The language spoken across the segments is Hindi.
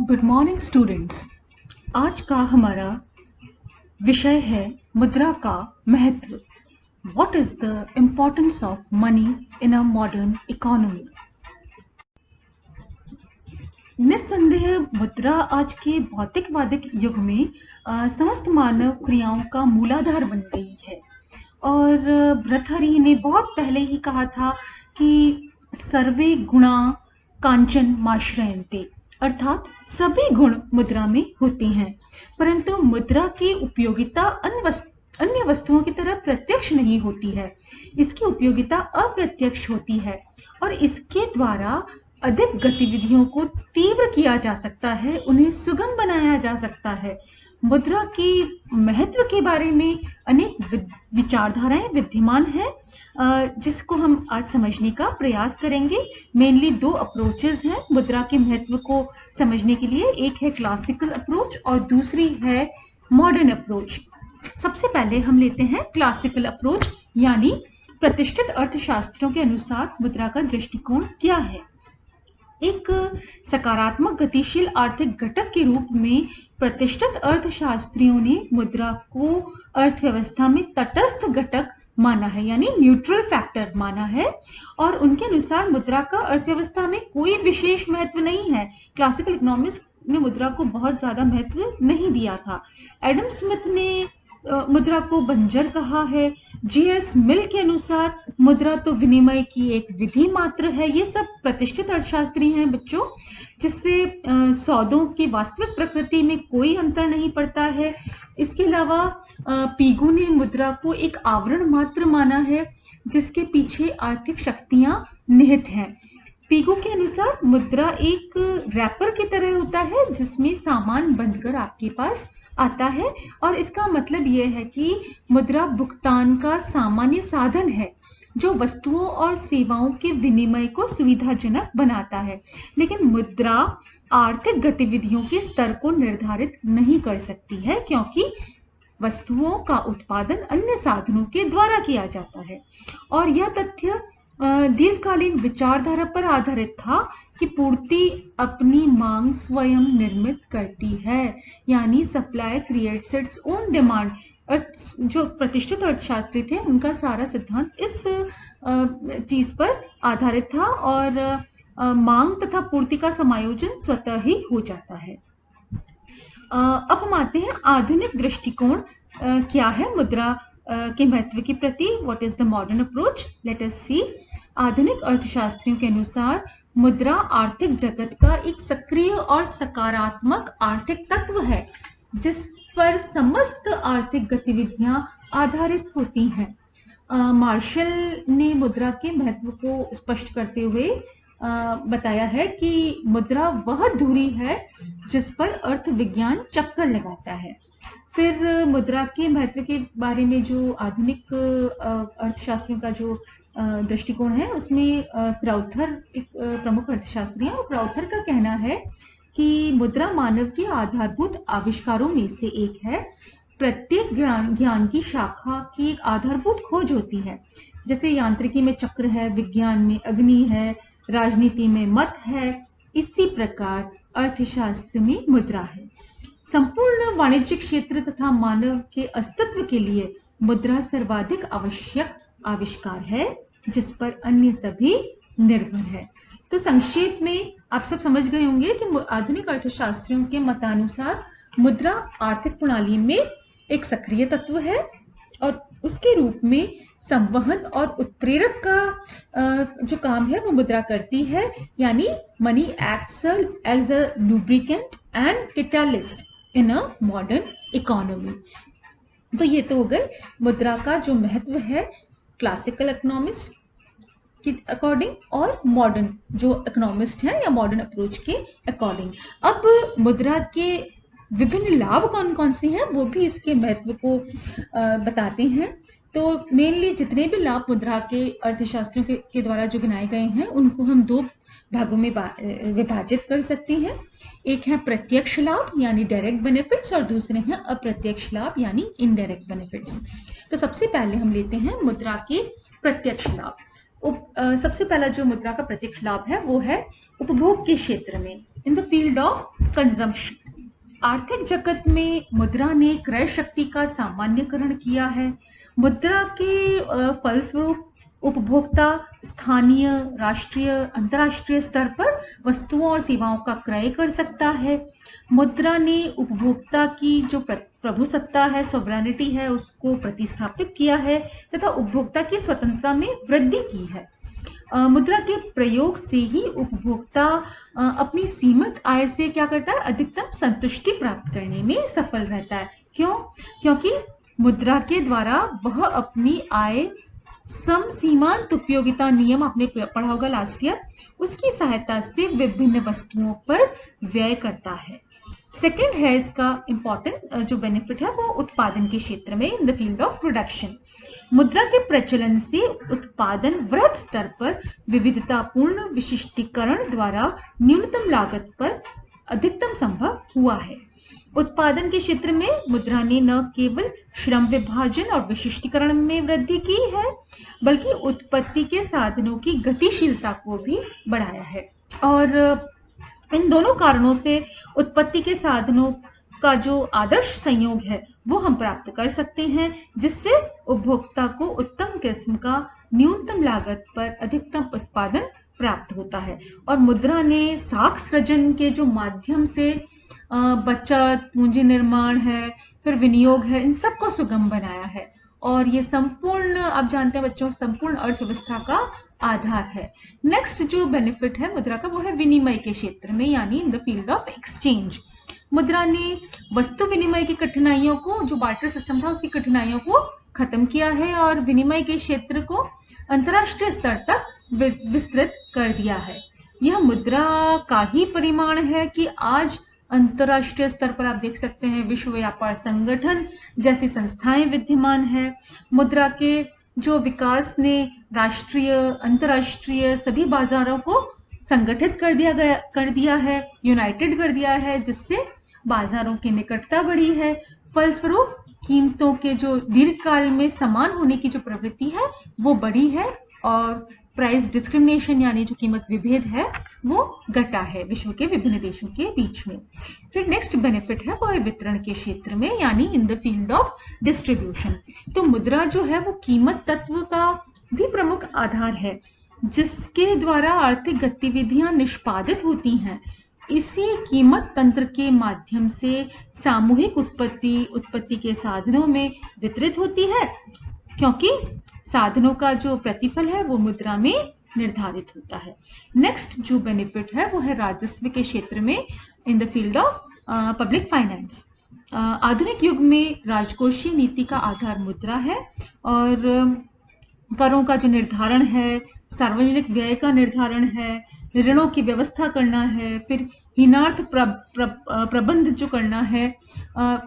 Good morning students. आज का हमारा विषय है मुद्रा का महत्व। What is the importance of money in a modern economy. निस्संदेह मुद्रा आज के भौतिकवादिक युग में समस्त मानव क्रियाओं का मूलाधार बन गई है। और भर्तृहरि ने बहुत पहले ही कहा था कि सर्वे गुणा कांचन माश्रयन्ते, अर्थात सभी गुण मुद्रा में होते हैं, परंतु मुद्रा की उपयोगिता अन्य वस्तुओं की तरह प्रत्यक्ष नहीं होती है। इसकी उपयोगिता अप्रत्यक्ष होती है और इसके द्वारा अधिक गतिविधियों को तीव्र किया जा सकता है, उन्हें सुगम बनाया जा सकता है। मुद्रा की महत्व के बारे में अनेक विचारधाराएं विद्यमान हैं, जिसको हम आज समझने का प्रयास करेंगे। मेनली दो अप्रोचेस हैं मुद्रा के महत्व को समझने के लिए। एक है क्लासिकल अप्रोच और दूसरी है मॉडर्न अप्रोच। सबसे पहले हम लेते हैं क्लासिकल अप्रोच, यानी प्रतिष्ठित अर्थशास्त्रों के अनुसार मुद्रा का दृष्टिकोण क्या है। एक सकारात्मक गतिशील आर्थिक घटक के रूप में प्रतिष्ठित अर्थशास्त्रियों ने मुद्रा को अर्थव्यवस्था में तटस्थ घटक माना है, यानी न्यूट्रल फैक्टर माना है, और उनके अनुसार मुद्रा का अर्थव्यवस्था में कोई विशेष महत्व नहीं है। क्लासिकल इकोनॉमिस्ट ने मुद्रा को बहुत ज्यादा महत्व नहीं दिया था। एडम स्मिथ ने मुद्रा को बंजर कहा है। जीएस मिल के अनुसार मुद्रा तो विनिमय की एक विधि मात्र है। ये सब प्रतिष्ठित अर्थशास्त्री हैं बच्चों, जिससे सौदों की वास्तविक प्रकृति में कोई अंतर नहीं पड़ता है। इसके अलावा पीगू ने मुद्रा को एक आवरण मात्र माना है, जिसके पीछे आर्थिक शक्तियां निहित हैं। पीगू के अनुसार मुद्रा एक रैपर की तरह होता है, जिसमें सामान बंधकर आपके पास आता है, और इसका मतलब यह है कि मुद्रा भुगतान का सामान्य साधन है जो वस्तुओं और सेवाओं के विनिमय को सुविधाजनक बनाता है। लेकिन मुद्रा आर्थिक गतिविधियों के स्तर को निर्धारित नहीं कर सकती है, क्योंकि वस्तुओं का उत्पादन अन्य साधनों के द्वारा किया जाता है। और यह तथ्य दीर्घकालीन विचारधारा पर आधारित था कि पूर्ति अपनी मांग स्वयं निर्मित करती है, यानी supply creates its own demand. जो प्रतिष्ठित अर्थशास्त्री थे उनका सारा सिद्धांत इस चीज पर आधारित था, और मांग तथा पूर्ति का समायोजन स्वतः ही हो जाता है। अब हम आते हैं आधुनिक दृष्टिकोण क्या है मुद्रा के महत्व के प्रति। What is the modern approach, let us see. आधुनिक अर्थशास्त्रियों के अनुसार मुद्रा आर्थिक जगत का एक सक्रिय और सकारात्मक आर्थिक तत्व है, जिस पर समस्त आर्थिक गतिविधियां आधारित होती हैं। मार्शल ने मुद्रा के महत्व को स्पष्ट करते हुए बताया है कि मुद्रा वह धुरी है जिस पर अर्थ विज्ञान चक्कर लगाता है। फिर मुद्रा के महत्व के बारे में जो आधुनिक अर्थशास्त्रियों का जो दृष्टिकोण है, उसमें क्राउथर एक प्रमुख अर्थशास्त्री हैं, और क्राउथर का कहना है कि मुद्रा मानव के आधारभूत आविष्कारों में से एक है। प्रत्येक ज्ञान की शाखा की एक आधारभूत खोज होती है। जैसे यांत्रिकी में चक्र है, विज्ञान में अग्नि है, राजनीति में मत है, इसी प्रकार अर्थशास्त्र में मुद्रा है। संपूर्ण वाणिज्यिक क्षेत्र तथा मानव के अस्तित्व के लिए मुद्रा सर्वाधिक आवश्यक आविष्कार है, जिस पर अन्य सभी निर्भर है। तो संक्षेप में आप सब समझ गए होंगे कि आधुनिक अर्थशास्त्रियों के मतानुसार मुद्रा आर्थिक प्रणाली में एक सक्रिय तत्व है, और उसके रूप में संवहन और उत्प्रेरक का जो काम है वो मुद्रा करती है, यानी money acts as a lubricant and catalyst in a modern economy. तो ये तो हो गए मुद्रा का जो महत्व है क्लासिकल इकोनॉमिस्ट के अकॉर्डिंग और मॉडर्न जो इकोनॉमिस्ट हैं या मॉडर्न अप्रोच के अकॉर्डिंग। अब मुद्रा के विभिन्न लाभ कौन कौन से हैं वो भी इसके महत्व को बताते हैं। तो मेनली जितने भी लाभ मुद्रा के अर्थशास्त्रियों के द्वारा जो गिनाए गए हैं, उनको हम दो भागों में विभाजित कर सकते हैं। एक है प्रत्यक्ष लाभ यानी डायरेक्ट बेनिफिट्स, और दूसरे हैं अप्रत्यक्ष लाभ यानी इनडायरेक्ट बेनिफिट्स। तो सबसे पहले हम लेते हैं मुद्रा के प्रत्यक्ष लाभ। सबसे पहला जो मुद्रा का प्रत्यक्ष लाभ है वो है उपभोग के क्षेत्र में। In the field of consumption. आर्थिक जगत में मुद्रा ने क्रय शक्ति का सामान्यकरण किया है। मुद्रा के फलस्वरूप उपभोक्ता स्थानीय, राष्ट्रीय, अंतर्राष्ट्रीय स्तर पर वस्तुओं और सेवाओं का क्रय कर सकता है। मुद्रा ने उपभोक्ता की जो प्रभुसत्ता है, सॉवरेनिटी है, उसको प्रतिस्थापित किया है तथा उपभोक्ता की स्वतंत्रता में वृद्धि की है। मुद्रा के प्रयोग से ही उपभोक्ता अपनी सीमित आय से क्या करता है, अधिकतम संतुष्टि प्राप्त करने में सफल रहता है। क्यों? क्योंकि मुद्रा के द्वारा वह अपनी आय समसीमांत उपयोगिता नियम, आपने पढ़ा होगा लास्ट ईयर, उसकी सहायता से विभिन्न वस्तुओं पर व्यय करता है। सेकंड है इसका इंपॉर्टेंट जो बेनिफिट है वो उत्पादन के क्षेत्र में, in the field of production. मुद्रा के प्रचलन से उत्पादन वृहत स्तर पर विविधतापूर्ण विशिष्टीकरण द्वारा न्यूनतम लागत पर अधिकतम संभव हुआ है। उत्पादन के क्षेत्र में मुद्रा ने न केवल श्रम विभाजन और विशिष्टीकरण में वृद्धि की है, बल्कि उत्पत्ति के साधनों की गतिशीलता को भी बढ़ाया है। और इन दोनों कारणों से उत्पत्ति के साधनों का जो आदर्श संयोग है वो हम प्राप्त कर सकते हैं, जिससे उपभोक्ता को उत्तम किस्म का न्यूनतम लागत पर अधिकतम उत्पादन प्राप्त होता है। और मुद्रा ने साख सृजन के जो माध्यम से बचत, पूंजी निर्माण है, फिर विनियोग है, इन सबको सुगम बनाया है। और ये संपूर्ण, आप जानते हैं बच्चों, संपूर्ण अर्थव्यवस्था का आधार है। नेक्स्ट जो बेनिफिट है मुद्रा का वो है विनिमय के क्षेत्र में, यानी in the field of exchange. मुद्रा ने वस्तु विनिमय की कठिनाइयों को, जो बार्टर सिस्टम था उसकी कठिनाइयों को खत्म किया है और विनिमय के क्षेत्र को अंतर्राष्ट्रीय स्तर तक विस्तृत कर दिया है। यह मुद्रा का ही परिमाण है कि आज अंतर्राष्ट्रीय स्तर पर आप देख सकते हैं विश्व व्यापार संगठन जैसी संस्थाएं विद्यमान है। मुद्रा के जो विकास ने राष्ट्रीय, अंतर्राष्ट्रीय सभी बाजारों को संगठित कर दिया है, यूनाइटेड कर दिया है, जिससे बाजारों की निकटता बढ़ी है। फलस्वरूप कीमतों के जो दीर्घकाल में समान होने की जो प्रवृत्ति है वो बढ़ी है और प्राइस डिस्क्रिमिनेशन यानी जो कीमत विभेद है वो घटा है विश्व के विभिन्न देशों के बीच में। फिर नेक्स्ट बेनिफिट है वो है वितरण के क्षेत्र में, यानी in the field of distribution. तो मुद्रा जो है वो कीमत तत्व का भी प्रमुख आधार है, जिसके द्वारा आर्थिक गतिविधियां निष्पादित होती हैं। इसी कीमत तंत्र के माध्यम से सामूहिक उत्पत्ति के साधनों में वितरित होती है, क्योंकि साधनों का जो प्रतिफल है वो मुद्रा में निर्धारित होता है। नेक्स्ट जो बेनिफिट है वो है राजस्व के क्षेत्र में, in the field of public finance. आधुनिक युग में राजकोषीय नीति का आधार मुद्रा है और करों का जो निर्धारण है, सार्वजनिक व्यय का निर्धारण है, ऋणों की व्यवस्था करना है, फिर हीनार्थ प्रबंध जो करना है,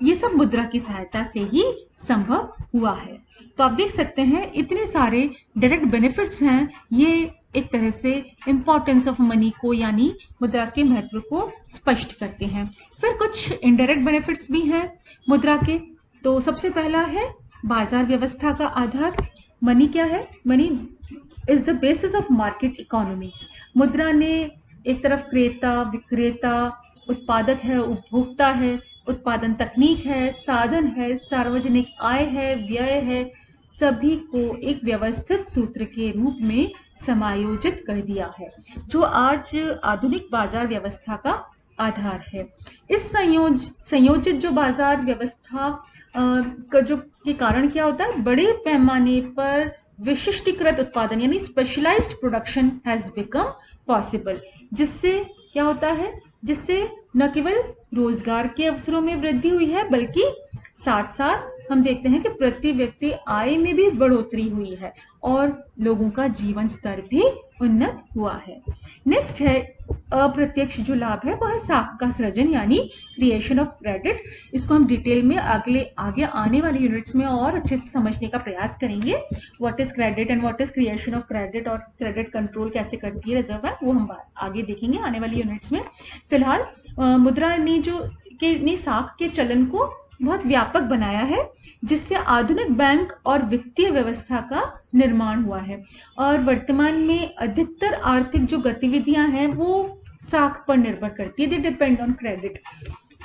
ये सब मुद्रा की सहायता से ही संभव हुआ है। तो आप देख सकते हैं इतने सारे डायरेक्ट बेनिफिट्स हैं, ये एक तरह से इंपॉर्टेंस ऑफ मनी को यानी मुद्रा के महत्व को स्पष्ट करते हैं। फिर कुछ इनडायरेक्ट बेनिफिट्स भी हैं मुद्रा के। तो सबसे पहला है बाजार व्यवस्था का आधार। मनी क्या है? Money is the basis of market economy. मुद्रा ने एक तरफ क्रेता, विक्रेता, उत्पादक है, उपभोक्ता है, उत्पादन तकनीक है, साधन है, सार्वजनिक आय है, व्यय है, सभी को एक व्यवस्थित सूत्र के रूप में समायोजित कर दिया है, जो आज आधुनिक बाजार व्यवस्था का आधार है। इस संयोजित जो बाजार व्यवस्था का जो के कारण क्या होता है, बड़े पैमाने पर विशिष्टीकृत उत्पादन यानी specialised production has become possible. जिससे क्या होता है, जिससे न केवल रोजगार के अवसरों में वृद्धि हुई है, बल्कि साथ साथ हम देखते हैं कि प्रति व्यक्ति आय में भी बढ़ोतरी हुई है और लोगों का जीवन स्तर भी उन्नत हुआ है। नेक्स्ट है अप्रत्यक्ष जो लाभ है वो है साख का सृजन यानी क्रिएशन ऑफ क्रेडिट। इसको हम डिटेल में आगे आने वाले यूनिट्स में और अच्छे से समझने का प्रयास करेंगे। What is credit and what is creation of credit और क्रेडिट कंट्रोल कैसे करती है रिजर्व बैंक, वो हम आगे देखेंगे आने वाली यूनिट्स में। फिलहाल मुद्रा ने साख के चलन को बहुत व्यापक बनाया है, जिससे आधुनिक बैंक और वित्तीय व्यवस्था का निर्माण हुआ है और वर्तमान में अधिकतर आर्थिक जो गतिविधियां हैं वो साख पर निर्भर करती है, दे डिपेंड ऑन क्रेडिट।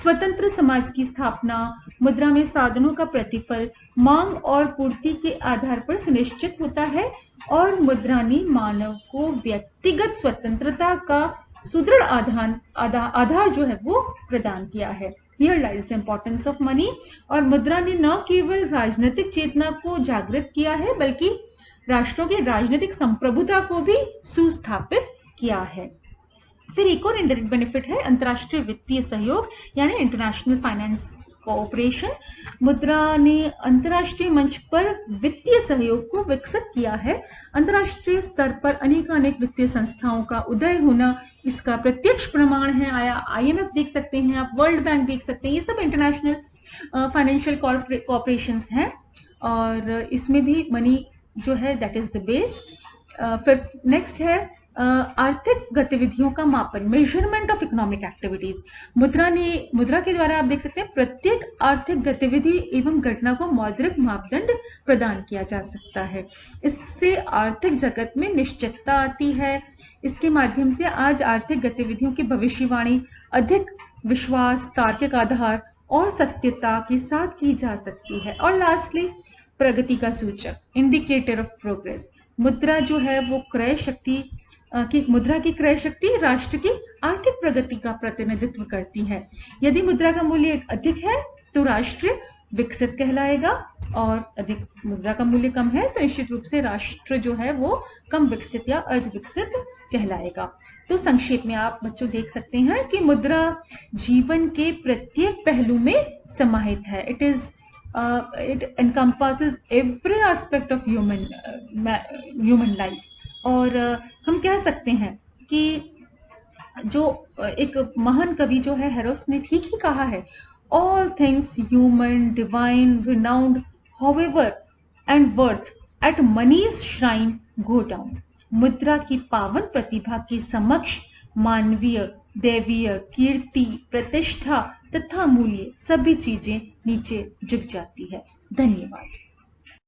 स्वतंत्र समाज की स्थापना मुद्रा में साधनों का प्रतिफल मांग और पूर्ति के आधार पर सुनिश्चित होता है और मुद्रा ने मानव को व्यक्तिगत स्वतंत्रता का सुदृढ़ आधार जो है वो प्रदान किया है। Here lies the importance of money। और मुद्रा ने न केवल राजनीतिक चेतना को जागृत किया है बल्कि राष्ट्रों की राजनीतिक संप्रभुता को भी सुस्थापित किया है। फिर एक और इनडायरेक्ट बेनिफिट है अंतर्राष्ट्रीय वित्तीय सहयोग यानी इंटरनेशनल फाइनेंस कोऑपरेशन। मुद्रा ने अंतर्राष्ट्रीय मंच पर वित्तीय सहयोग को विकसित किया है। अंतर्राष्ट्रीय स्तर पर अनेक वित्तीय संस्थाओं का उदय होना इसका प्रत्यक्ष प्रमाण है। IMF देख सकते हैं आप, वर्ल्ड बैंक देख सकते हैं, ये सब इंटरनेशनल फाइनेंशियल कॉर्पोरेशंस हैं और इसमें भी मनी जो है दैट इज द बेस। फिर नेक्स्ट है आर्थिक गतिविधियों का मापन, मेजरमेंट ऑफ इकोनॉमिक एक्टिविटीज। मुद्रा के द्वारा आप देख सकते हैं प्रत्येक आर्थिक गतिविधि एवं घटना को मौद्रिक मापदंड प्रदान किया जा सकता है। इससे आर्थिक जगत में निश्चितता आती है। इसके माध्यम से आज आर्थिक गतिविधियों की भविष्यवाणी अधिक विश्वास, तार्किक आधार और सत्यता के साथ की जा सकती है। और लास्टली प्रगति का सूचक, इंडिकेटर ऑफ प्रोग्रेस। मुद्रा जो है वो मुद्रा की क्रय शक्ति राष्ट्र की आर्थिक प्रगति का प्रतिनिधित्व करती है। यदि मुद्रा का मूल्य अधिक है तो राष्ट्र विकसित कहलाएगा और अधिक मुद्रा का मूल्य कम है तो निश्चित रूप से राष्ट्र जो है वो कम विकसित या अर्ध विकसित कहलाएगा। तो संक्षेप में आप बच्चों देख सकते हैं कि मुद्रा जीवन के प्रत्येक पहलू में समाहित है। it encompasses every aspect of human life। और हम कह सकते हैं कि जो एक महान कवि जो है हेरोस ने ठीक ही कहा है, all things human, divine, renowned, however and worth at money's shrine go down। मुद्रा की पावन प्रतिभा के समक्ष मानवीय, दैवीय, कीर्ति, प्रतिष्ठा तथा मूल्य सभी चीजें नीचे झुक जाती है। धन्यवाद।